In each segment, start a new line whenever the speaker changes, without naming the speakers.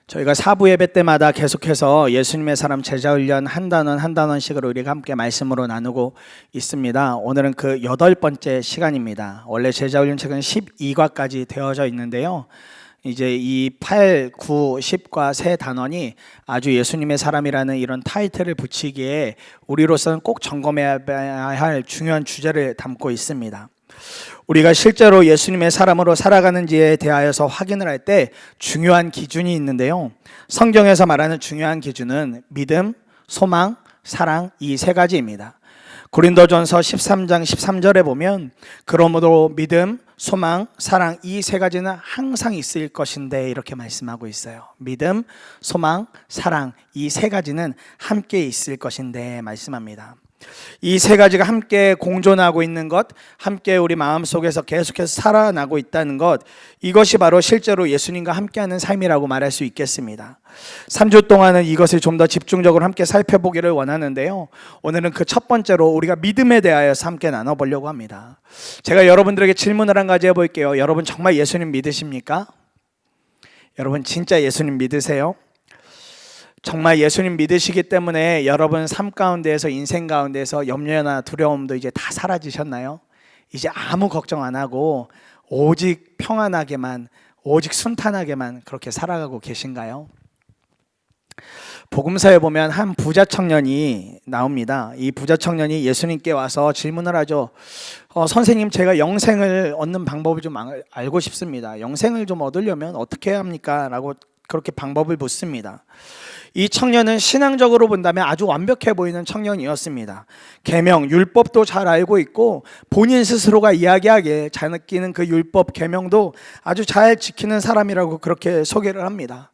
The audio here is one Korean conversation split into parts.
저희가 사부 예배 때마다 계속해서 예수님의 사람 제자 훈련 한 단원 한 단원씩으로 우리가 함께 말씀으로 나누고 있습니다. 오늘은 그 8번째 시간입니다. 원래 제자 훈련 책은 12과까지 되어져 있는데요. 이제 이 8, 9, 10과 세 단원이 아주 예수님의 사람이라는 이런 타이틀을 붙이기에 우리로서는 꼭 점검해야 할 중요한 주제를 담고 있습니다. 우리가 실제로 예수님의 사람으로 살아가는지에 대하여서 확인을 할 때 중요한 기준이 있는데요. 성경에서 말하는 중요한 기준은 믿음, 소망, 사랑 이 세 가지입니다. 고린도전서 13장 13절에 보면 그러므로 믿음, 소망, 사랑 이 세 가지는 항상 있을 것인데 이렇게 말씀하고 있어요. 믿음, 소망, 사랑 이 세 가지는 함께 있을 것인데 말씀합니다. 이 세 가지가 함께 공존하고 있는 것, 함께 우리 마음속에서 계속해서 살아나고 있다는 것, 이것이 바로 실제로 예수님과 함께하는 삶이라고 말할 수 있겠습니다. 3주 동안은 이것을 좀 더 집중적으로 함께 살펴보기를 원하는데요. 오늘은 그 첫 번째로 우리가 믿음에 대하여서 함께 나눠보려고 합니다. 제가 여러분들에게 질문을 한 가지 해볼게요. 여러분 정말 예수님 믿으십니까? 여러분 진짜 예수님 믿으세요? 정말 예수님 믿으시기 때문에 여러분 삶 가운데에서 인생 가운데에서 염려나 두려움도 이제 다 사라지셨나요? 이제 아무 걱정 안 하고 오직 평안하게만, 오직 순탄하게만 그렇게 살아가고 계신가요? 복음서에 보면 한 부자 청년이 나옵니다. 이 부자 청년이 예수님께 와서 질문을 하죠. 선생님, 제가 영생을 얻는 방법을 좀 알고 싶습니다. 영생을 좀 얻으려면 어떻게 해야 합니까? 라고 그렇게 방법을 묻습니다. 이 청년은 신앙적으로 본다면 아주 완벽해 보이는 청년이었습니다. 계명, 율법도 잘 알고 있고 본인 스스로가 이야기하기에 잘 느끼는 그 율법, 계명도 아주 잘 지키는 사람이라고 그렇게 소개를 합니다.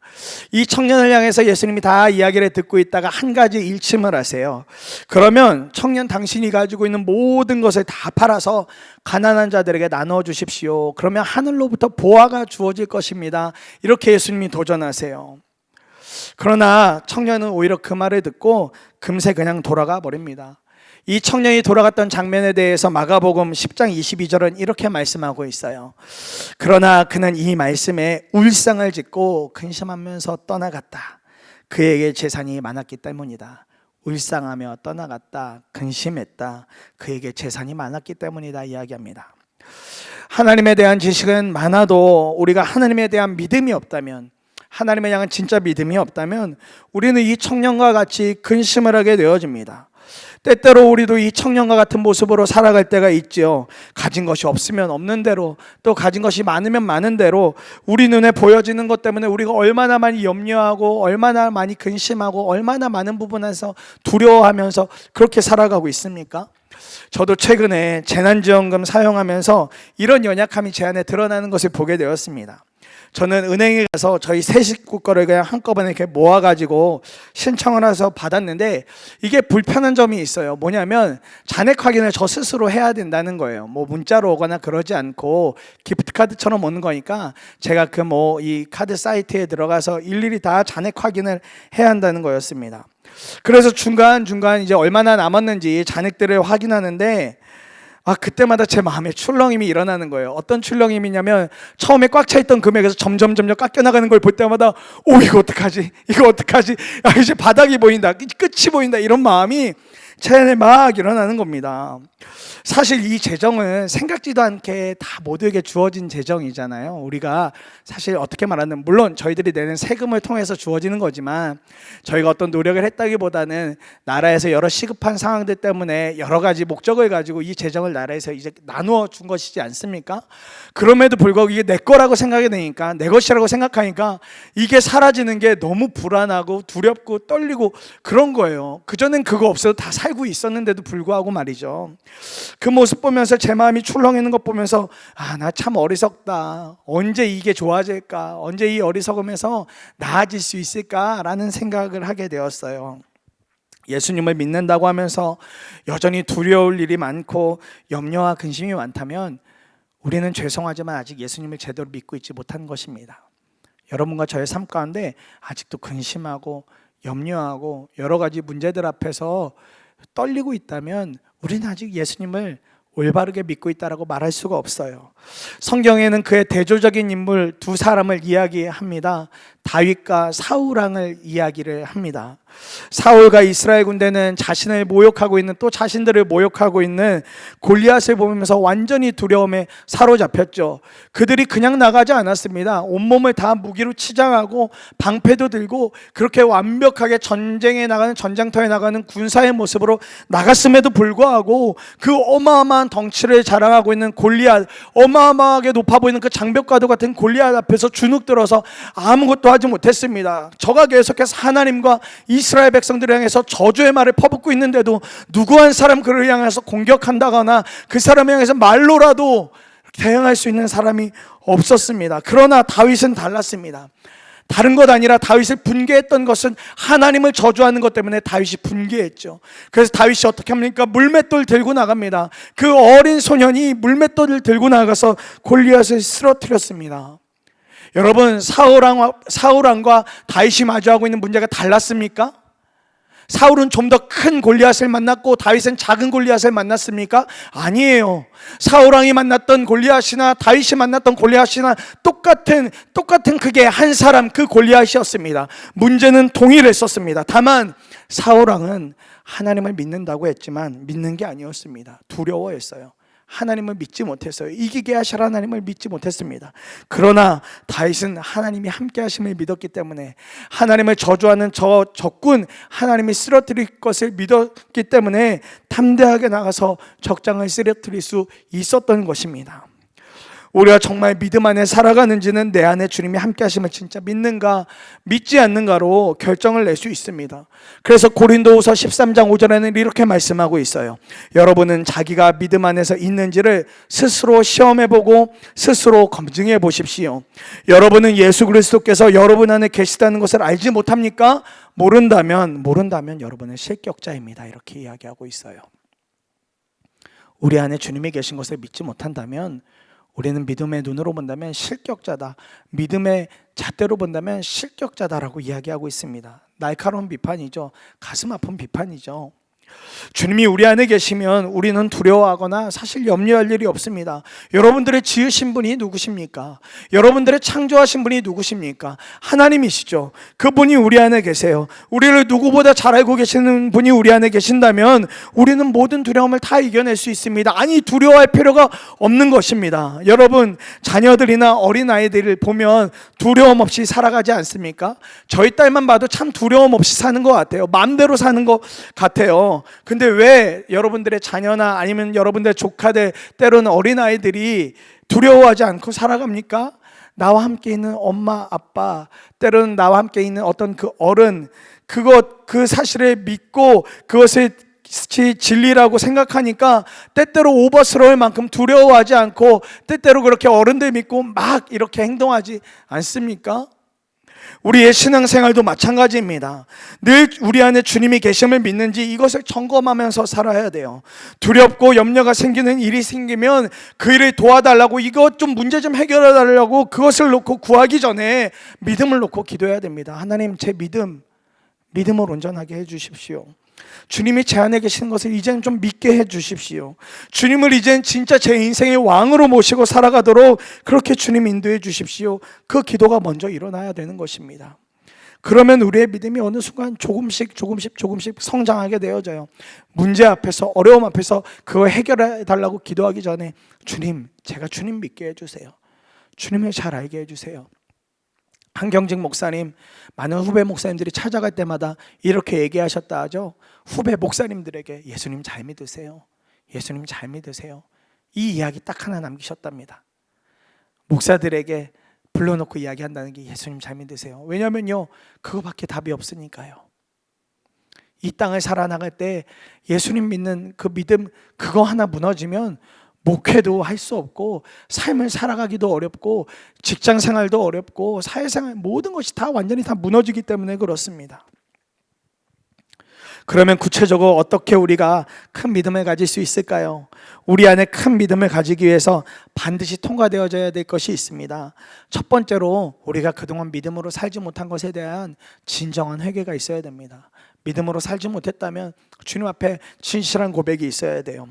이 청년을 향해서 예수님이 다 이야기를 듣고 있다가 한 가지 일침을 하세요. 그러면 청년 당신이 가지고 있는 모든 것을 다 팔아서 가난한 자들에게 나눠 주십시오. 그러면 하늘로부터 보화가 주어질 것입니다. 이렇게 예수님이 도전하세요. 그러나 청년은 오히려 그 말을 듣고 금세 그냥 돌아가 버립니다. 이 청년이 돌아갔던 장면에 대해서 마가복음 10장 22절은 이렇게 말씀하고 있어요. 그러나 그는 이 말씀에 울상을 짓고 근심하면서 떠나갔다. 그에게 재산이 많았기 때문이다. 울상하며 떠나갔다. 근심했다. 그에게 재산이 많았기 때문이다 이야기합니다. 하나님에 대한 지식은 많아도 우리가 하나님에 대한 믿음이 없다면, 하나님에 향한 진짜 믿음이 없다면 우리는 이 청년과 같이 근심을 하게 되어집니다. 때때로 우리도 이 청년과 같은 모습으로 살아갈 때가 있죠. 가진 것이 없으면 없는 대로, 또 가진 것이 많으면 많은 대로 우리 눈에 보여지는 것 때문에 우리가 얼마나 많이 염려하고 얼마나 많이 근심하고 얼마나 많은 부분에서 두려워하면서 그렇게 살아가고 있습니까? 저도 최근에 재난지원금 사용하면서 이런 연약함이 제 안에 드러나는 것을 보게 되었습니다. 저는 은행에 가서 저희 세 식구 거를 그냥 한꺼번에 이렇게 모아가지고 신청을 해서 받았는데 이게 불편한 점이 있어요. 뭐냐면 잔액 확인을 저 스스로 해야 된다는 거예요. 뭐 문자로 오거나 그러지 않고 기프트카드처럼 오는 거니까 제가 이 카드 사이트에 들어가서 일일이 다 잔액 확인을 해야 한다는 거였습니다. 그래서 중간중간 이제 얼마나 남았는지 잔액들을 확인하는데 그때마다 제 마음에 출렁임이 일어나는 거예요. 어떤 출렁임이냐면 처음에 꽉 차있던 금액에서 점점 깎여나가는 걸 볼 때마다 이거 어떡하지? 이거 어떡하지? 이제 바닥이 보인다. 끝이 보인다. 이런 마음이 제 안에 막 일어나는 겁니다. 사실 이 재정은 생각지도 않게 다 모두에게 주어진 재정이잖아요. 우리가 사실 어떻게 말하면 물론 저희들이 내는 세금을 통해서 주어지는 거지만 저희가 어떤 노력을 했다기보다는 나라에서 여러 시급한 상황들 때문에 여러 가지 목적을 가지고 이 재정을 나라에서 이제 나누어 준 것이지 않습니까? 그럼에도 불구하고 이게 내 거라고 생각이 되니까, 내 것이라고 생각하니까 이게 사라지는 게 너무 불안하고 두렵고 떨리고 그런 거예요. 그전엔 그거 없어도 다 살고 있었는데도 불구하고 말이죠. 그 모습 보면서 제 마음이 출렁이는 것 보면서 나 참 어리석다. 언제 이게 좋아질까? 언제 이 어리석음에서 나아질 수 있을까라는 생각을 하게 되었어요. 예수님을 믿는다고 하면서 여전히 두려울 일이 많고 염려와 근심이 많다면 우리는 죄송하지만 아직 예수님을 제대로 믿고 있지 못한 것입니다. 여러분과 저의 삶 가운데 아직도 근심하고 염려하고 여러 가지 문제들 앞에서 떨리고 있다면 우리는 아직 예수님을 올바르게 믿고 있다라고 말할 수가 없어요. 성경에는 그의 대조적인 인물 두 사람을 이야기합니다. 다윗과 사울 왕을 이야기를 합니다. 사울과 이스라엘 군대는 자신을 모욕하고 있는, 또 자신들을 모욕하고 있는 골리앗을 보면서 완전히 두려움에 사로잡혔죠. 그들이 그냥 나가지 않았습니다. 온몸을 다 무기로 치장하고 방패도 들고 그렇게 완벽하게 전쟁에 나가는, 전장터에 나가는 군사의 모습으로 나갔음에도 불구하고 그 어마어마한 덩치를 자랑하고 있는 골리앗, 어마어마하게 높아 보이는 그 장벽과도 같은 골리앗 앞에서 주눅들어서 아무것도 하지 못했습니다. 저가 계속해서 하나님과 이스라엘 백성들을 향해서 저주의 말을 퍼붓고 있는데도 누구 한 사람 그를 향해서 공격한다거나 그 사람을 향해서 말로라도 대응할 수 있는 사람이 없었습니다. 그러나 다윗은 달랐습니다. 다른 것 아니라 다윗을 분개했던 것은 하나님을 저주하는 것 때문에 다윗이 분개했죠. 그래서 다윗이 어떻게 합니까? 물맷돌 들고 나갑니다. 그 어린 소년이 물맷돌을 들고 나가서 골리앗을 쓰러뜨렸습니다. 여러분, 사울 왕과 다윗이 마주하고 있는 문제가 달랐습니까? 사울은 좀 더 큰 골리앗을 만났고 다윗은 작은 골리앗을 만났습니까? 아니에요. 사울 왕이 만났던 골리앗이나 다윗이 만났던 골리앗이나 똑같은 그게 한 사람, 그 골리앗이었습니다. 문제는 동일했었습니다. 다만 사울 왕은 하나님을 믿는다고 했지만 믿는 게 아니었습니다. 두려워했어요. 하나님을 믿지 못했어요. 이기게 하실 하나님을 믿지 못했습니다. 그러나 다윗은 하나님이 함께 하심을 믿었기 때문에, 하나님을 저주하는 저 적군 하나님이 쓰러뜨릴 것을 믿었기 때문에 담대하게 나가서 적장을 쓰러뜨릴 수 있었던 것입니다. 우리가 정말 믿음 안에 살아가는지는 내 안에 주님이 함께 하심을 진짜 믿는가 믿지 않는가로 결정을 낼 수 있습니다. 그래서 고린도후서 13장 5절에는 이렇게 말씀하고 있어요. 여러분은 자기가 믿음 안에서 있는지를 스스로 시험해보고 스스로 검증해 보십시오. 여러분은 예수 그리스도께서 여러분 안에 계시다는 것을 알지 못합니까? 모른다면 여러분은 실격자입니다. 이렇게 이야기하고 있어요. 우리 안에 주님이 계신 것을 믿지 못한다면 우리는 믿음의 눈으로 본다면 실격자다, 믿음의 잣대로 본다면 실격자다라고 이야기하고 있습니다. 날카로운 비판이죠. 가슴 아픈 비판이죠. 주님이 우리 안에 계시면 우리는 두려워하거나 사실 염려할 일이 없습니다. 여러분들의 지으신 분이 누구십니까? 여러분들의 창조하신 분이 누구십니까? 하나님이시죠. 그분이 우리 안에 계세요. 우리를 누구보다 잘 알고 계시는 분이 우리 안에 계신다면 우리는 모든 두려움을 다 이겨낼 수 있습니다. 아니, 두려워할 필요가 없는 것입니다. 여러분, 자녀들이나 어린아이들을 보면 두려움 없이 살아가지 않습니까? 저희 딸만 봐도 참 두려움 없이 사는 것 같아요. 마음대로 사는 것 같아요. 근데 왜 여러분들의 자녀나 아니면 여러분들의 조카들, 때로는 어린아이들이 두려워하지 않고 살아갑니까? 나와 함께 있는 엄마, 아빠, 때로는 나와 함께 있는 어떤 그 어른, 그 사실을 믿고 그것을 진리라고 생각하니까 때때로 오버스러울 만큼 두려워하지 않고 때때로 그렇게 어른들 믿고 막 이렇게 행동하지 않습니까? 우리의 신앙생활도 마찬가지입니다. 늘 우리 안에 주님이 계심을 믿는지 이것을 점검하면서 살아야 돼요. 두렵고 염려가 생기는 일이 생기면 그 일을 도와달라고, 이것 좀 문제 좀 해결해 달라고 그것을 놓고 구하기 전에 믿음을 놓고 기도해야 됩니다. 하나님, 제 믿음을 온전하게 해주십시오. 주님이 제 안에 계시는 것을 이제는 좀 믿게 해주십시오. 주님을 이제는 진짜 제 인생의 왕으로 모시고 살아가도록 그렇게 주님 인도해 주십시오. 그 기도가 먼저 일어나야 되는 것입니다. 그러면 우리의 믿음이 어느 순간 조금씩 성장하게 되어져요. 문제 앞에서, 어려움 앞에서 그거 해결해 달라고 기도하기 전에 주님, 제가 주님 믿게 해주세요. 주님을 잘 알게 해주세요. 한경직 목사님, 많은 후배 목사님들이 찾아갈 때마다 이렇게 얘기하셨다 하죠. 후배 목사님들에게 예수님 잘 믿으세요. 예수님 잘 믿으세요. 이 이야기 딱 하나 남기셨답니다. 목사들에게 불러놓고 이야기한다는 게 예수님 잘 믿으세요. 왜냐면요, 그거밖에 답이 없으니까요. 이 땅을 살아나갈 때 예수님 믿는 그 믿음, 그거 하나 무너지면 목회도 할 수 없고 삶을 살아가기도 어렵고 직장 생활도 어렵고 사회생활, 모든 것이 다 완전히 다 무너지기 때문에 그렇습니다. 그러면 구체적으로 어떻게 우리가 큰 믿음을 가질 수 있을까요? 우리 안에 큰 믿음을 가지기 위해서 반드시 통과되어져야 될 것이 있습니다. 첫 번째로 우리가 그동안 믿음으로 살지 못한 것에 대한 진정한 회개가 있어야 됩니다. 믿음으로 살지 못했다면 주님 앞에 진실한 고백이 있어야 돼요.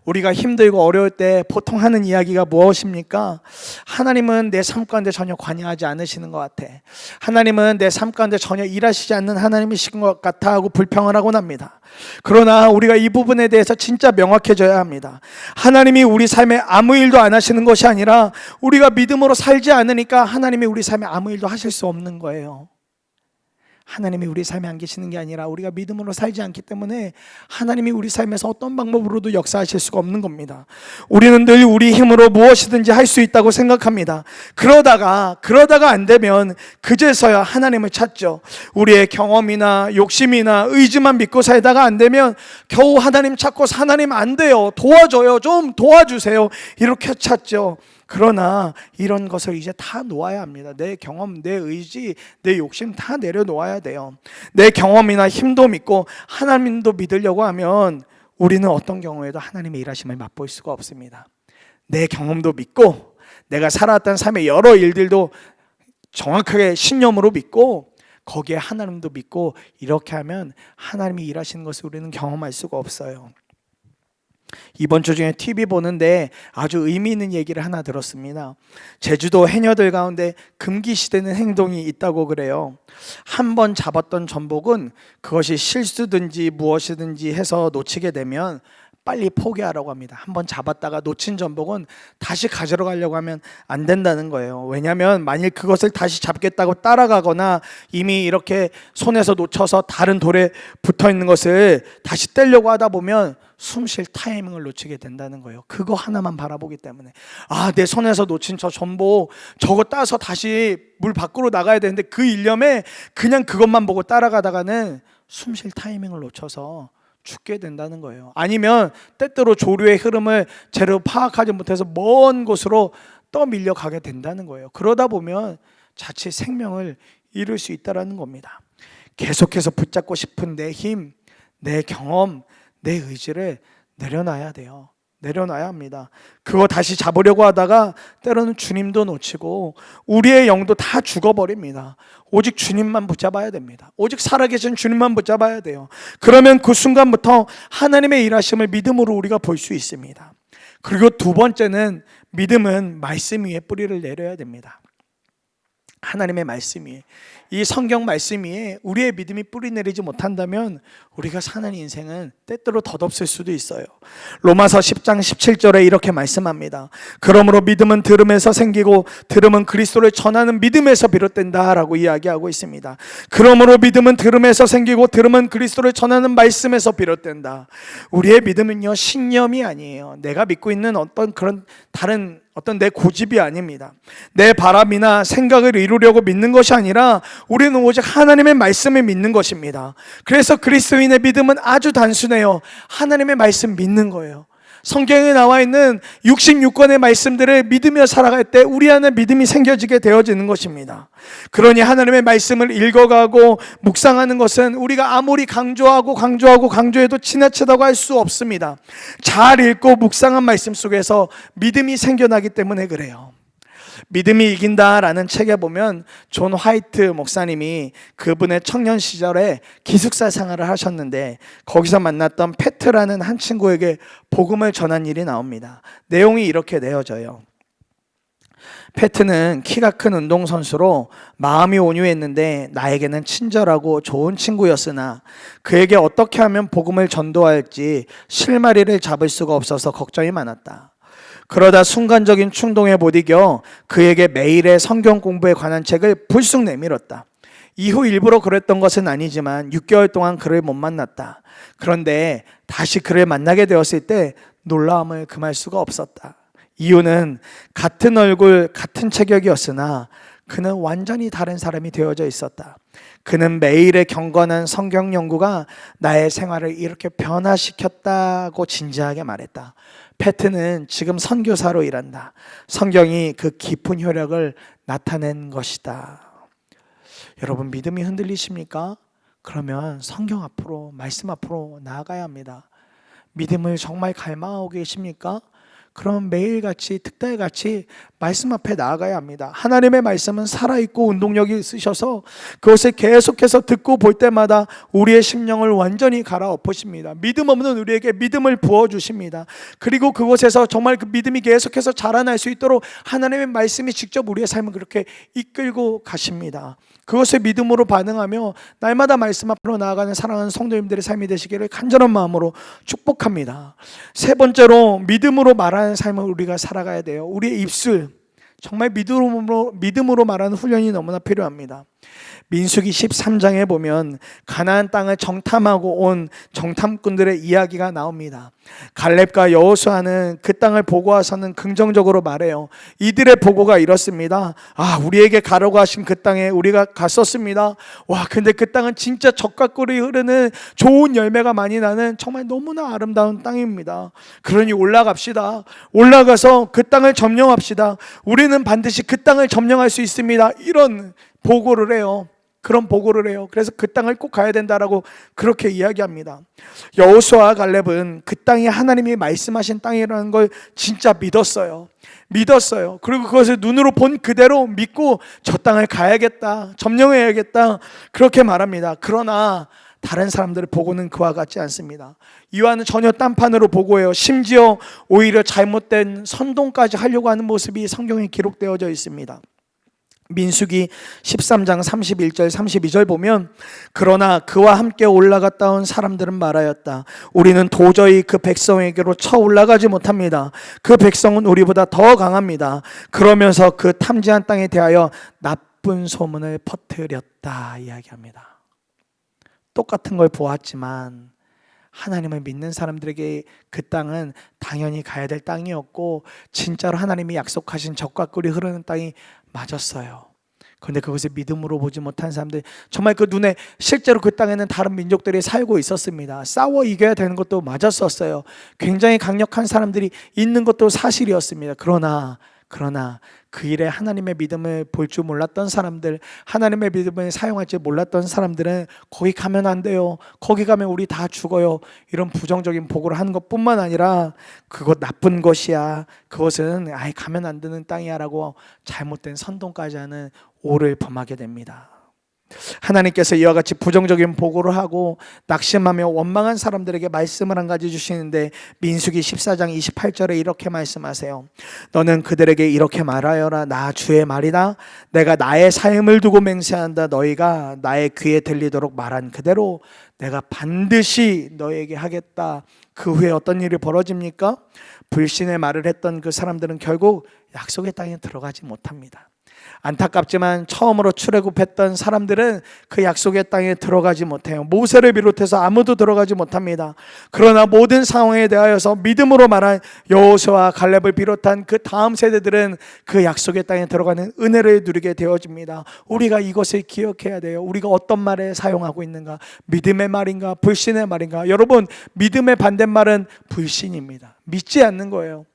우리가 힘들고 어려울 때 보통 하는 이야기가 무엇입니까? 하나님은 내 삶 가운데 전혀 관여하지 않으시는 것 같아. 하나님은 내 삶 가운데 전혀 일하시지 않는 하나님이신 것 같아 하고 불평을 하곤 합니다. 그러나 우리가 이 부분에 대해서 진짜 명확해져야 합니다. 하나님이 우리 삶에 아무 일도 안 하시는 것이 아니라 우리가 믿음으로 살지 않으니까 하나님이 우리 삶에 아무 일도 하실 수 없는 거예요. 하나님이 우리 삶에 안 계시는 게 아니라 우리가 믿음으로 살지 않기 때문에 하나님이 우리 삶에서 어떤 방법으로도 역사하실 수가 없는 겁니다. 우리는 늘 우리 힘으로 무엇이든지 할 수 있다고 생각합니다. 그러다가 안 되면 그제서야 하나님을 찾죠. 우리의 경험이나 욕심이나 의지만 믿고 살다가 안 되면 겨우 하나님 찾고 하나님 안 돼요, 도와줘요, 좀 도와주세요, 이렇게 찾죠. 그러나 이런 것을 이제 다 놓아야 합니다. 내 경험, 내 의지, 내 욕심 다 내려놓아야 돼요. 내 경험이나 힘도 믿고 하나님도 믿으려고 하면 우리는 어떤 경우에도 하나님의 일하심을 맛볼 수가 없습니다. 내 경험도 믿고 내가 살아왔던 삶의 여러 일들도 정확하게 신념으로 믿고 거기에 하나님도 믿고 이렇게 하면 하나님이 일하시는 것을 우리는 경험할 수가 없어요. 이번 주 중에 TV 보는데 아주 의미 있는 얘기를 하나 들었습니다. 제주도 해녀들 가운데 금기시되는 행동이 있다고 그래요. 한 번 잡았던 전복은 그것이 실수든지 무엇이든지 해서 놓치게 되면 빨리 포기하라고 합니다. 한번 잡았다가 놓친 전복은 다시 가지러 가려고 하면 안 된다는 거예요. 왜냐하면 만일 그것을 다시 잡겠다고 따라가거나 이미 이렇게 손에서 놓쳐서 다른 돌에 붙어 있는 것을 다시 떼려고 하다 보면 숨 쉴 타이밍을 놓치게 된다는 거예요. 그거 하나만 바라보기 때문에 내 손에서 놓친 저 전복 저거 따서 다시 물 밖으로 나가야 되는데 그 일념에 그냥 그것만 보고 따라가다가는 숨 쉴 타이밍을 놓쳐서 죽게 된다는 거예요. 아니면 때때로 조류의 흐름을 제대로 파악하지 못해서 먼 곳으로 떠밀려 가게 된다는 거예요. 그러다 보면 자칫 생명을 잃을 수 있다는 겁니다. 계속해서 붙잡고 싶은 내 힘, 내 경험, 내 의지를 내려놔야 돼요. 내려놔야 합니다. 그거 다시 잡으려고 하다가 때로는 주님도 놓치고 우리의 영도 다 죽어버립니다. 오직 주님만 붙잡아야 됩니다. 오직 살아계신 주님만 붙잡아야 돼요. 그러면 그 순간부터 하나님의 일하심을 믿음으로 우리가 볼 수 있습니다. 그리고 두 번째는 믿음은 말씀 위에 뿌리를 내려야 됩니다. 하나님의 말씀 위에, 이 성경 말씀 위에 우리의 믿음이 뿌리 내리지 못한다면 우리가 사는 인생은 때때로 덧없을 수도 있어요. 로마서 10장 17절에 이렇게 말씀합니다. 그러므로 믿음은 들음에서 생기고 들음은 그리스도를 전하는 믿음에서 비롯된다 라고 이야기하고 있습니다. 그러므로 믿음은 들음에서 생기고 들음은 그리스도를 전하는 말씀에서 비롯된다. 우리의 믿음은요, 신념이 아니에요. 내가 믿고 있는 어떤 그런 다른 어떤 내 고집이 아닙니다. 내 바람이나 생각을 이루려고 믿는 것이 아니라 우리는 오직 하나님의 말씀을 믿는 것입니다. 그래서 그리스도인의 믿음은 아주 단순해요. 하나님의 말씀 믿는 거예요. 성경에 나와 있는 66권의 말씀들을 믿으며 살아갈 때 우리 안에 믿음이 생겨지게 되어지는 것입니다. 그러니 하나님의 말씀을 읽어가고 묵상하는 것은 우리가 아무리 강조해도 지나치다고 할 수 없습니다. 잘 읽고 묵상한 말씀 속에서 믿음이 생겨나기 때문에 그래요. 믿음이 이긴다라는 책에 보면 존 화이트 목사님이 그분의 청년 시절에 기숙사 생활을 하셨는데 거기서 만났던 패트라는 한 친구에게 복음을 전한 일이 나옵니다. 내용이 이렇게 내어져요. 패트는 키가 큰 운동선수로 마음이 온유했는데 나에게는 친절하고 좋은 친구였으나 그에게 어떻게 하면 복음을 전도할지 실마리를 잡을 수가 없어서 걱정이 많았다. 그러다 순간적인 충동에 못 이겨 그에게 매일의 성경 공부에 관한 책을 불쑥 내밀었다. 이후 일부러 그랬던 것은 아니지만 6개월 동안 그를 못 만났다. 그런데 다시 그를 만나게 되었을 때 놀라움을 금할 수가 없었다. 이유는 같은 얼굴, 같은 체격이었으나 그는 완전히 다른 사람이 되어져 있었다. 그는 매일의 경건한 성경 연구가 나의 생활을 이렇게 변화시켰다고 진지하게 말했다. 패트는 지금 선교사로 일한다. 성경이 그 깊은 효력을 나타낸 것이다. 여러분, 믿음이 흔들리십니까? 그러면 성경 앞으로, 말씀 앞으로 나아가야 합니다. 믿음을 정말 갈망하고 계십니까? 그럼 매일같이 특달같이 말씀 앞에 나아가야 합니다. 하나님의 말씀은 살아있고 운동력이 있으셔서 그것을 계속해서 듣고 볼 때마다 우리의 심령을 완전히 갈아엎으십니다. 믿음 없는 우리에게 믿음을 부어주십니다. 그리고 그곳에서 정말 그 믿음이 계속해서 자라날 수 있도록 하나님의 말씀이 직접 우리의 삶을 그렇게 이끌고 가십니다. 그것을 믿음으로 반응하며 날마다 말씀 앞으로 나아가는 사랑하는 성도님들의 삶이 되시기를 간절한 마음으로 축복합니다. 세 번째로 믿음으로 말하는 삶을 우리가 살아가야 돼요. 우리의 입술, 정말 믿음으로 말하는 훈련이 너무나 필요합니다. 민수기 13장에 보면 가나안 땅을 정탐하고 온 정탐꾼들의 이야기가 나옵니다. 갈렙과 여호수아는 그 땅을 보고 와서는 긍정적으로 말해요. 이들의 보고가 이렇습니다. 우리에게 가라고 하신 그 땅에 우리가 갔었습니다. 근데 그 땅은 진짜 젖과 꿀이 흐르는 좋은 열매가 많이 나는 정말 너무나 아름다운 땅입니다. 그러니 올라갑시다. 올라가서 그 땅을 점령합시다. 우리는 반드시 그 땅을 점령할 수 있습니다. 이런 보고를 해요. 그런 보고를 해요. 그래서 그 땅을 꼭 가야 된다라고 그렇게 이야기합니다. 여호수아와 갈렙은 그 땅이 하나님이 말씀하신 땅이라는 걸 진짜 믿었어요. 그리고 그것을 눈으로 본 그대로 믿고 저 땅을 가야겠다, 점령해야겠다, 그렇게 말합니다. 그러나 다른 사람들의 보고는 그와 같지 않습니다. 이와는 전혀 딴판으로 보고해요. 심지어 오히려 잘못된 선동까지 하려고 하는 모습이 성경에 기록되어져 있습니다. 민수기 13장 31절 32절 보면 그러나 그와 함께 올라갔다 온 사람들은 말하였다. 우리는 도저히 그 백성에게로 쳐 올라가지 못합니다. 그 백성은 우리보다 더 강합니다. 그러면서 그 탐지한 땅에 대하여 나쁜 소문을 퍼뜨렸다 이야기합니다. 똑같은 걸 보았지만 하나님을 믿는 사람들에게 그 땅은 당연히 가야 될 땅이었고 진짜로 하나님이 약속하신 젖과 꿀이 흐르는 땅이 맞았어요. 그런데 그것을 믿음으로 보지 못한 사람들, 정말 그 눈에 실제로 그 땅에는 다른 민족들이 살고 있었습니다. 싸워 이겨야 되는 것도 맞았었어요. 굉장히 강력한 사람들이 있는 것도 사실이었습니다. 그러나 그 일에 하나님의 믿음을 볼 줄 몰랐던 사람들, 하나님의 믿음을 사용할 줄 몰랐던 사람들은 거기 가면 안 돼요, 거기 가면 우리 다 죽어요, 이런 부정적인 보고를 하는 것뿐만 아니라 그것 나쁜 것이야, 그것은 아예 가면 안 되는 땅이야 라고 잘못된 선동까지 하는 오를 범하게 됩니다. 하나님께서 이와 같이 부정적인 보고를 하고 낙심하며 원망한 사람들에게 말씀을 한 가지 주시는데 민수기 14장 28절에 이렇게 말씀하세요. 너는 그들에게 이렇게 말하여라. 나 주의 말이다. 내가 나의 사임을 두고 맹세한다. 너희가 나의 귀에 들리도록 말한 그대로 내가 반드시 너희에게 하겠다. 그 후에 어떤 일이 벌어집니까? 불신의 말을 했던 그 사람들은 결국 약속의 땅에 들어가지 못합니다. 안타깝지만 처음으로 출애굽했던 사람들은 그 약속의 땅에 들어가지 못해요. 모세를 비롯해서 아무도 들어가지 못합니다. 그러나 모든 상황에 대하여서 믿음으로 말한 여호수아와 갈렙을 비롯한 그 다음 세대들은 그 약속의 땅에 들어가는 은혜를 누리게 되어집니다. 우리가 이것을 기억해야 돼요. 우리가 어떤 말에 사용하고 있는가? 믿음의 말인가? 불신의 말인가? 여러분, 믿음의 반대말은 불신입니다. 믿지 않는 거예요.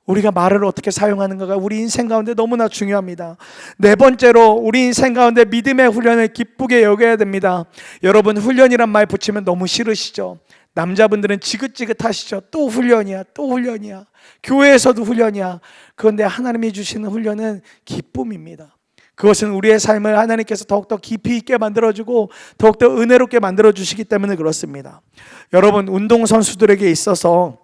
우리가 말을 어떻게 사용하는가가 우리 인생 가운데 너무나 중요합니다. 네 번째로 우리 인생 가운데 믿음의 훈련을 기쁘게 여겨야 됩니다. 여러분, 훈련이란 말 붙이면 너무 싫으시죠? 남자분들은 지긋지긋하시죠? 또 훈련이야, 또 훈련이야. 교회에서도 훈련이야. 그런데 하나님이 주시는 훈련은 기쁨입니다. 그것은 우리의 삶을 하나님께서 더욱더 깊이 있게 만들어주고 더욱더 은혜롭게 만들어주시기 때문에 그렇습니다. 여러분, 운동선수들에게 있어서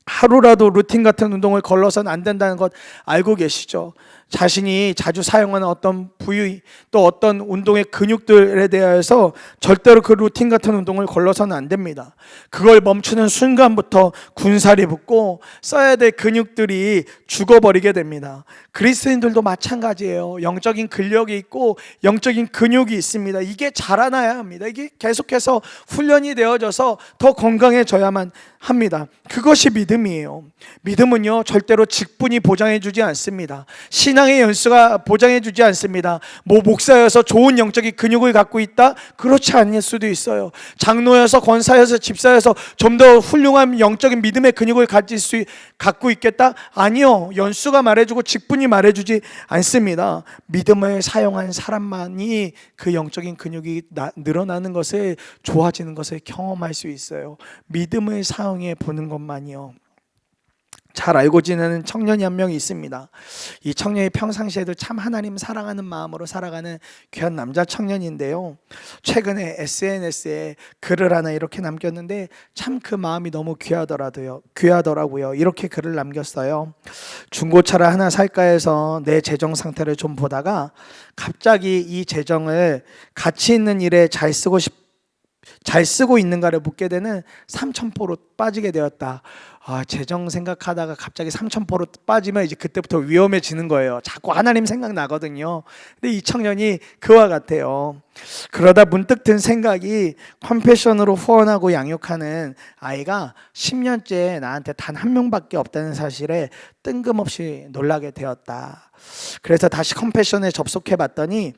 하루라도 루틴 같은 운동을 걸러서는 안 된다는 것 알고 계시죠? 자신이 자주 사용하는 어떤 부위 또 어떤 운동의 근육들에 대해서 절대로 그 루틴 같은 운동을 걸러서는 안 됩니다. 그걸 멈추는 순간부터 군살이 붙고 써야 될 근육들이 죽어버리게 됩니다. 그리스도인들도 마찬가지예요. 영적인 근력이 있고 영적인 근육이 있습니다. 이게 자라나야 합니다. 이게 계속해서 훈련이 되어져서 더 건강해져야만 합니다. 그것이 믿음이에요. 믿음은요, 절대로 직분이 보장해주지 않습니다. 신앙의 연수가 보장해주지 않습니다. 목사여서 좋은 영적인 근육을 갖고 있다? 그렇지 않을 수도 있어요. 장로여서 권사여서 집사여서 좀 더 훌륭한 영적인 믿음의 근육을 갖고 있겠다? 아니요. 연수가 말해주고 직분이 말해주지 않습니다. 믿음을 사용한 사람만이 그 영적인 근육이 늘어나는 것을, 좋아지는 것을 경험할 수 있어요. 믿음을 사용해 보는 것만이요. 잘 알고 지내는 청년이 한 명 있습니다. 이 청년이 평상시에도 참 하나님 사랑하는 마음으로 살아가는 귀한 남자 청년인데요. 최근에 SNS에 글을 하나 이렇게 남겼는데 참 그 마음이 너무 귀하더라고요. 이렇게 글을 남겼어요. 중고차를 하나 살까 해서 내 재정 상태를 좀 보다가 갑자기 이 재정을 가치 있는 일에 잘 쓰고 있는가를 묻게 되는 3,000%로 빠지게 되었다. 재정 생각하다가 갑자기 3,000% 빠지면 이제 그때부터 위험해지는 거예요. 자꾸 하나님 생각나거든요. 근데 이 청년이 그와 같아요. 그러다 문득 든 생각이 컴패션으로 후원하고 양육하는 아이가 10년째 나한테 단 한 명밖에 없다는 사실에 뜬금없이 놀라게 되었다. 그래서 다시 컴패션에 접속해 봤더니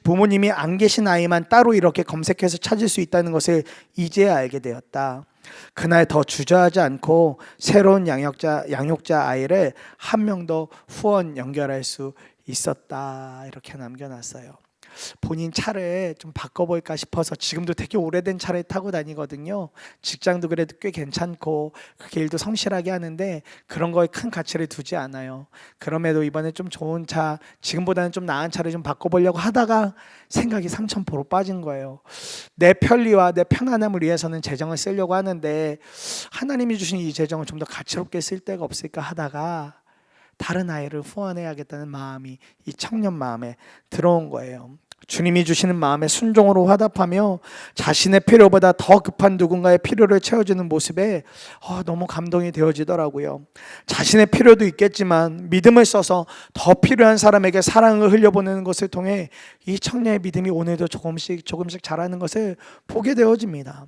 부모님이 안 계신 아이만 따로 이렇게 검색해서 찾을 수 있다는 것을 이제야 알게 되었다. 그날 더 주저하지 않고 새로운 양육자 아이를 한 명 더 후원 연결할 수 있었다. 이렇게 남겨놨어요. 본인 차를 좀 바꿔볼까 싶어서 지금도 되게 오래된 차를 타고 다니거든요. 직장도 그래도 꽤 괜찮고 그 일도 성실하게 하는데 그런 거에 큰 가치를 두지 않아요. 그럼에도 이번에 좀 좋은 차, 지금보다는 좀 나은 차를 좀 바꿔보려고 하다가 생각이 3,000% 빠진 거예요. 내 편리와 내 편안함을 위해서는 재정을 쓰려고 하는데 하나님이 주신 이 재정을 좀 더 가치롭게 쓸 데가 없을까 하다가 다른 아이를 후원해야겠다는 마음이 이 청년 마음에 들어온 거예요. 주님이 주시는 마음에 순종으로 화답하며 자신의 필요보다 더 급한 누군가의 필요를 채워주는 모습에 너무 감동이 되어지더라고요. 자신의 필요도 있겠지만 믿음을 써서 더 필요한 사람에게 사랑을 흘려보내는 것을 통해 이 청년의 믿음이 오늘도 조금씩 자라는 것을 보게 되어집니다.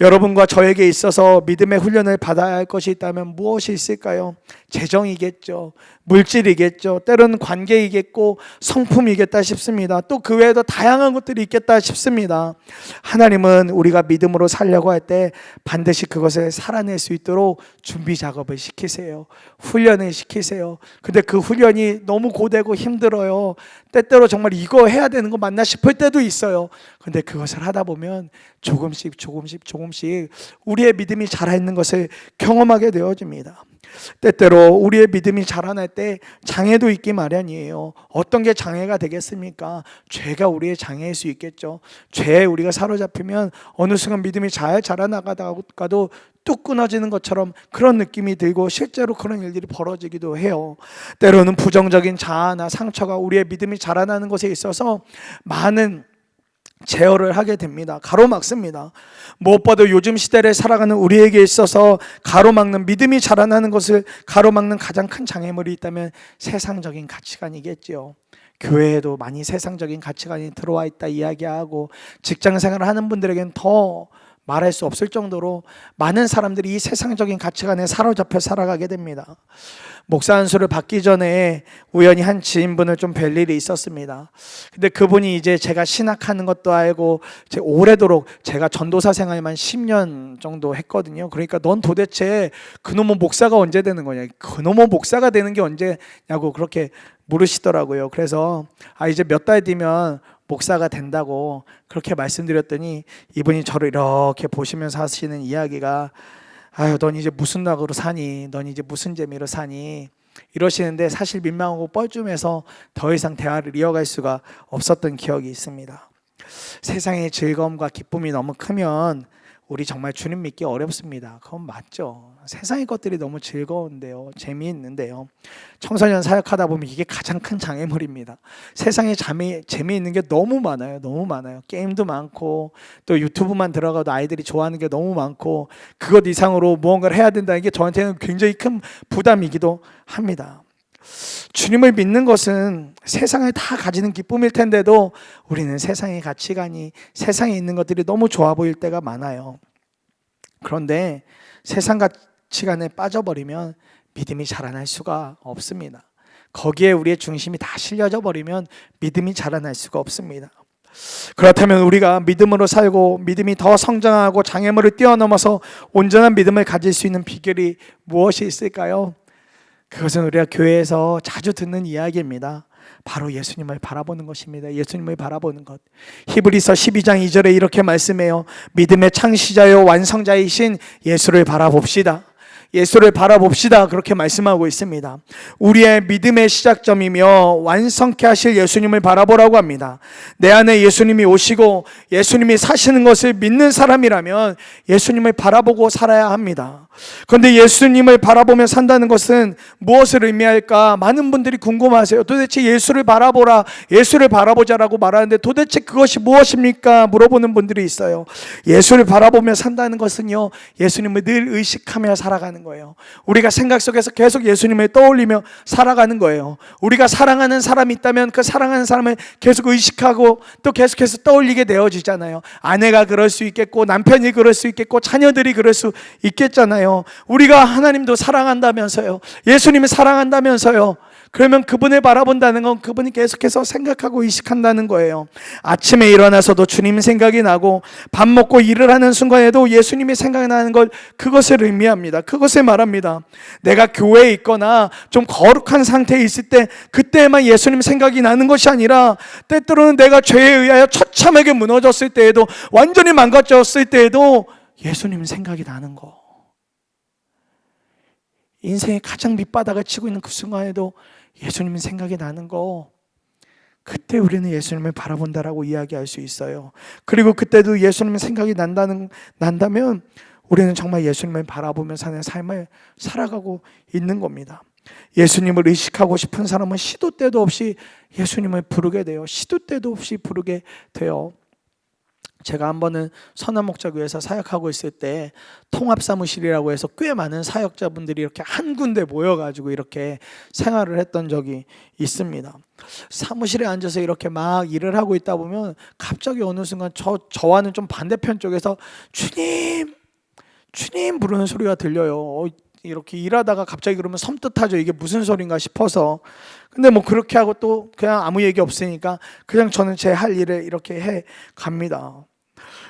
여러분과 저에게 있어서 믿음의 훈련을 받아야 할 것이 있다면 무엇이 있을까요? 재정이겠죠. 물질이겠죠. 때로는 관계이겠고 성품이겠다 싶습니다. 또 그 외에도 다양한 것들이 있겠다 싶습니다. 하나님은 우리가 믿음으로 살려고 할 때 반드시 그것을 살아낼 수 있도록 준비 작업을 시키세요. 훈련을 시키세요. 근데 그 훈련이 너무 고되고 힘들어요. 때때로 정말 이거 해야 되는 거 맞나 싶을 때도 있어요. 근데 그것을 하다 보면 조금씩 우리의 믿음이 자라있는 것을 경험하게 되어집니다. 때때로 우리의 믿음이 자라날 때 장애도 있기 마련이에요. 어떤 게 장애가 되겠습니까? 죄가 우리의 장애일 수 있겠죠. 죄에 우리가 사로잡히면 어느 순간 믿음이 잘 자라나가다가도 뚝 끊어지는 것처럼 그런 느낌이 들고 실제로 그런 일들이 벌어지기도 해요. 때로는 부정적인 자아나 상처가 우리의 믿음이 자라나는 것에 있어서 많은 제어를 하게 됩니다. 가로막습니다. 무엇보다 요즘 시대를 살아가는 우리에게 있어서 가로막는, 믿음이 자라나는 것을 가로막는 가장 큰 장애물이 있다면 세상적인 가치관이겠지요. 교회에도 많이 세상적인 가치관이 들어와 있다 이야기하고 직장 생활을 하는 분들에게는 더 말할 수 없을 정도로 많은 사람들이 이 세상적인 가치관에 사로잡혀 살아가게 됩니다. 목사 안수를 받기 전에 우연히 한 지인분을 좀 뵐 일이 있었습니다. 근데 그분이 이제 제가 신학하는 것도 알고 오래도록 제가 전도사 생활만 10년 정도 했거든요. 그러니까 넌 도대체 그놈의 목사가 언제 되는 거냐, 그놈의 목사가 되는 게 언제냐고 그렇게 물으시더라고요. 그래서 이제 몇 달 뒤면 목사가 된다고 그렇게 말씀드렸더니 이분이 저를 이렇게 보시면서 하시는 이야기가 넌 이제 무슨 낙으로 사니? 넌 이제 무슨 재미로 사니? 이러시는데 사실 민망하고 뻘쭘해서 더 이상 대화를 이어갈 수가 없었던 기억이 있습니다. 세상의 즐거움과 기쁨이 너무 크면 우리 정말 주님 믿기 어렵습니다. 그건 맞죠. 세상의 것들이 너무 즐거운데요, 재미있는데요, 청소년 사역하다 보면 이게 가장 큰 장애물입니다. 세상에 재미있는 게 너무 많아요. 게임도 많고 또 유튜브만 들어가도 아이들이 좋아하는 게 너무 많고 그것 이상으로 무언가를 해야 된다는 게 저한테는 굉장히 큰 부담이기도 합니다. 주님을 믿는 것은 세상을 다 가지는 기쁨일 텐데도 우리는 세상의 가치관이, 세상에 있는 것들이 너무 좋아 보일 때가 많아요. 그런데 세상 가치관에 빠져버리면 믿음이 자라날 수가 없습니다. 거기에 우리의 중심이 다 실려져 버리면 믿음이 자라날 수가 없습니다. 그렇다면 우리가 믿음으로 살고 믿음이 더 성장하고 장애물을 뛰어넘어서 온전한 믿음을 가질 수 있는 비결이 무엇이 있을까요? 그것은 우리가 교회에서 자주 듣는 이야기입니다. 바로 예수님을 바라보는 것입니다. 예수님을 바라보는 것. 히브리서 12장 2절에 이렇게 말씀해요. 믿음의 창시자요 완성자이신 예수를 바라봅시다. 예수를 바라봅시다. 그렇게 말씀하고 있습니다. 우리의 믿음의 시작점이며 완성케 하실 예수님을 바라보라고 합니다. 내 안에 예수님이 오시고 예수님이 사시는 것을 믿는 사람이라면 예수님을 바라보고 살아야 합니다. 그런데 예수님을 바라보며 산다는 것은 무엇을 의미할까? 많은 분들이 궁금하세요. 도대체 예수를 바라보라, 예수를 바라보자라고 말하는데 도대체 그것이 무엇입니까? 물어보는 분들이 있어요. 예수를 바라보며 산다는 것은요, 예수님을 늘 의식하며 살아가는 거예요. 우리가 생각 속에서 계속 예수님을 떠올리며 살아가는 거예요. 우리가 사랑하는 사람이 있다면 그 사랑하는 사람을 계속 의식하고 또 계속해서 떠올리게 되어지잖아요. 아내가 그럴 수 있겠고, 남편이 그럴 수 있겠고, 자녀들이 그럴 수 있겠잖아요. 우리가 하나님도 사랑한다면서요, 예수님을 사랑한다면서요. 그러면 그분을 바라본다는 건 그분이 계속해서 생각하고 의식한다는 거예요. 아침에 일어나서도 주님 생각이 나고, 밥 먹고 일을 하는 순간에도 예수님이 생각이 나는 것, 그것을 의미합니다. 그것을 말합니다. 내가 교회에 있거나 좀 거룩한 상태에 있을 때 그때만 예수님 생각이 나는 것이 아니라, 때때로는 내가 죄에 의하여 처참하게 무너졌을 때에도, 완전히 망가졌을 때에도 예수님 생각이 나는 거. 인생의 가장 밑바닥을 치고 있는 그 순간에도 예수님 생각이 나는 거, 그때 우리는 예수님을 바라본다라고 이야기할 수 있어요. 그리고 그때도 예수님 생각이 난다면 우리는 정말 예수님을 바라보며 사는 삶을 살아가고 있는 겁니다. 예수님을 의식하고 싶은 사람은 시도 때도 없이 예수님을 부르게 돼요. 시도 때도 없이 부르게 돼요. 제가 한 번은 선한목자교회에서 사역하고 있을 때 통합사무실이라고 해서 꽤 많은 사역자분들이 이렇게 한 군데 모여가지고 이렇게 생활을 했던 적이 있습니다. 사무실에 앉아서 이렇게 막 일을 하고 있다 보면 갑자기 어느 순간 저와는 좀 반대편 쪽에서 주님, 주님 부르는 소리가 들려요. 이렇게 일하다가 갑자기 그러면 섬뜩하죠. 이게 무슨 소린가 싶어서. 근데 뭐 그렇게 하고 또 그냥 아무 얘기 없으니까 그냥 저는 제 할 일을 이렇게 해 갑니다.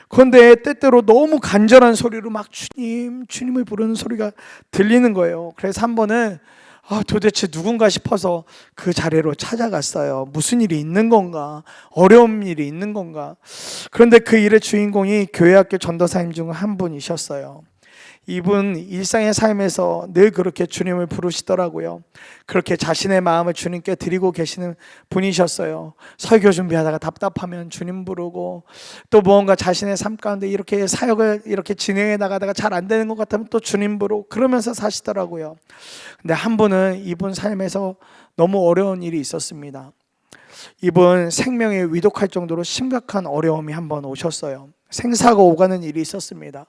그런데 때때로 너무 간절한 소리로 막 주님, 주님을 부르는 소리가 들리는 거예요. 그래서 한 번은 도대체 누군가 싶어서 그 자리로 찾아갔어요. 무슨 일이 있는 건가? 어려운 일이 있는 건가? 그런데 그 일의 주인공이 교회학교 전도사님 중 한 분이셨어요. 이분 일상의 삶에서 늘 그렇게 주님을 부르시더라고요. 그렇게 자신의 마음을 주님께 드리고 계시는 분이셨어요. 설교 준비하다가 답답하면 주님 부르고, 또 무언가 자신의 삶 가운데 이렇게 사역을 이렇게 진행해 나가다가 잘 안 되는 것 같으면 또 주님 부르고 그러면서 사시더라고요. 근데 한 분은 이분 삶에서 너무 어려운 일이 있었습니다. 이분 생명에 위독할 정도로 심각한 어려움이 한 번 오셨어요. 생사가 오가는 일이 있었습니다.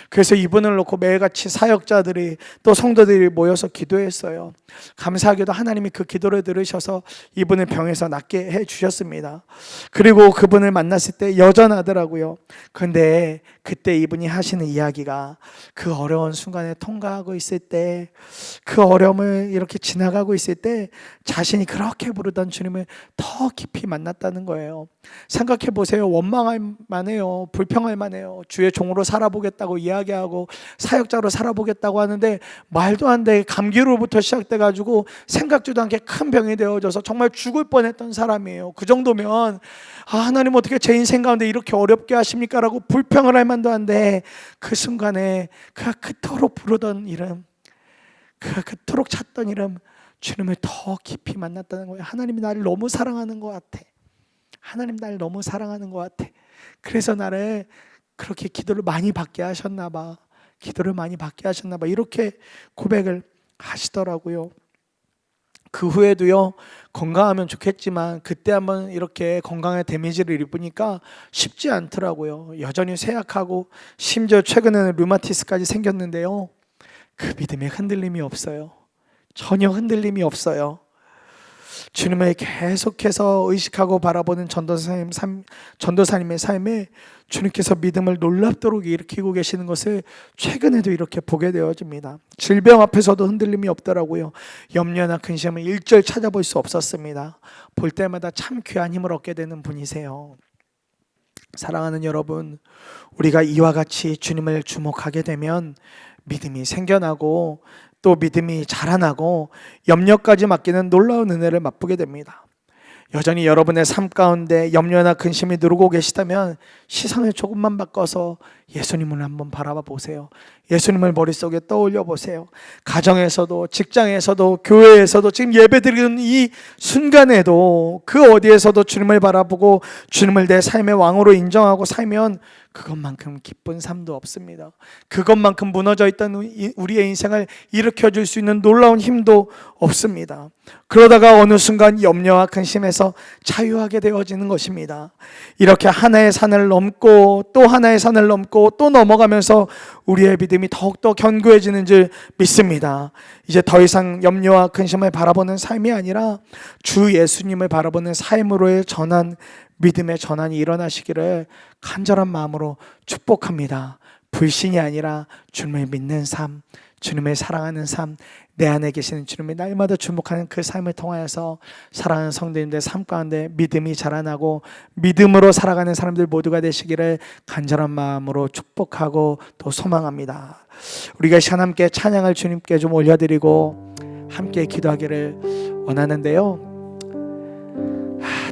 그래서 이분을 놓고 매일같이 사역자들이 또 성도들이 모여서 기도했어요. 감사하게도 하나님이 그 기도를 들으셔서 이분을 병에서 낫게 해주셨습니다. 그리고 그분을 만났을 때 여전하더라고요. 그런데 그때 이분이 하시는 이야기가, 그 어려운 순간에 통과하고 있을 때, 그 어려움을 이렇게 지나가고 있을 때 자신이 그렇게 부르던 주님을 더 깊이 만났다는 거예요. 생각해 보세요. 원망할 만해요. 불평할 만해요. 주의 종으로 살아보겠다고 이야기하고 사역자로 살아보겠다고 하는데 말도 안 돼. 감기로부터 시작돼가지고 생각지도 않게 큰 병이 되어져서 정말 죽을 뻔했던 사람이에요. 그 정도면 하나님 어떻게 제 인생 가운데 이렇게 어렵게 하십니까? 라고 불평을 할 만도 한데, 그 순간에 그가 그토록 부르던 이름, 그가 그토록 찾던 이름, 주님을 더 깊이 만났다는 거예요. 하나님이 나를 너무 사랑하는 것 같아. 하나님 나를 너무 사랑하는 것 같아. 그래서 나를 그렇게 기도를 많이 받게 하셨나 봐. 기도를 많이 받게 하셨나 봐. 이렇게 고백을 하시더라고요. 그 후에도요, 건강하면 좋겠지만 그때 한번 이렇게 건강에 데미지를 입으니까 쉽지 않더라고요. 여전히 쇠약하고 심지어 최근에는 류마티스까지 생겼는데요, 그 믿음에 흔들림이 없어요. 전혀 흔들림이 없어요. 주님을 계속해서 의식하고 바라보는 전도사님의 삶에 주님께서 믿음을 놀랍도록 일으키고 계시는 것을 최근에도 이렇게 보게 되어집니다. 질병 앞에서도 흔들림이 없더라고요. 염려나 근심을 일절 찾아볼 수 없었습니다. 볼 때마다 참 귀한 힘을 얻게 되는 분이세요. 사랑하는 여러분, 우리가 이와 같이 주님을 주목하게 되면 믿음이 생겨나고 또 믿음이 자라나고 염려까지 맡기는 놀라운 은혜를 맛보게 됩니다. 여전히 여러분의 삶 가운데 염려나 근심이 누르고 계시다면 시선을 조금만 바꿔서 예수님을 한번 바라봐 보세요. 예수님을 머릿속에 떠올려 보세요. 가정에서도 직장에서도 교회에서도 지금 예배드리는 이 순간에도 그 어디에서도 주님을 바라보고 주님을 내 삶의 왕으로 인정하고 살면 그것만큼 기쁜 삶도 없습니다. 그것만큼 무너져 있던 우리의 인생을 일으켜줄 수 있는 놀라운 힘도 없습니다. 그러다가 어느 순간 염려와 근심에서 자유하게 되어지는 것입니다. 이렇게 하나의 산을 넘고 또 하나의 산을 넘고 또 넘어가면서 우리의 믿음이 더욱더 견고해지는 줄 믿습니다. 이제 더 이상 염려와 근심을 바라보는 삶이 아니라 주 예수님을 바라보는 삶으로의 전환, 믿음의 전환이 일어나시기를 간절한 마음으로 축복합니다. 불신이 아니라 주님을 믿는 삶, 주님을 사랑하는 삶, 내 안에 계시는 주님을 날마다 주목하는 그 삶을 통하여서 사랑하는 성도님들 삶 가운데 믿음이 자라나고 믿음으로 살아가는 사람들 모두가 되시기를 간절한 마음으로 축복하고 또 소망합니다. 우리가 시간 함께 찬양을 주님께 좀 올려드리고 함께 기도하기를 원하는데요,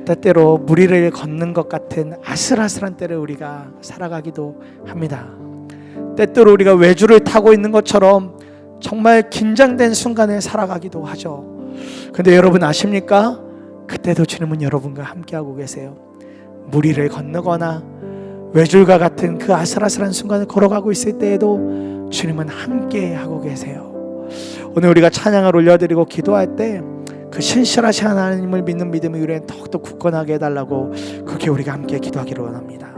때때로 무리를 걷는 것 같은 아슬아슬한 때를 우리가 살아가기도 합니다. 때때로 우리가 외주를 타고 있는 것처럼 정말 긴장된 순간에 살아가기도 하죠. 근데 여러분 아십니까? 그때도 주님은 여러분과 함께하고 계세요. 무리를 건너거나 외줄과 같은 그 아슬아슬한 순간을 걸어가고 있을 때에도 주님은 함께하고 계세요. 오늘 우리가 찬양을 올려드리고 기도할 때 그 신실하신 하나님을 믿는 믿음이 우리는 더욱더 굳건하게 해달라고 그렇게 우리가 함께 기도하기를 원합니다.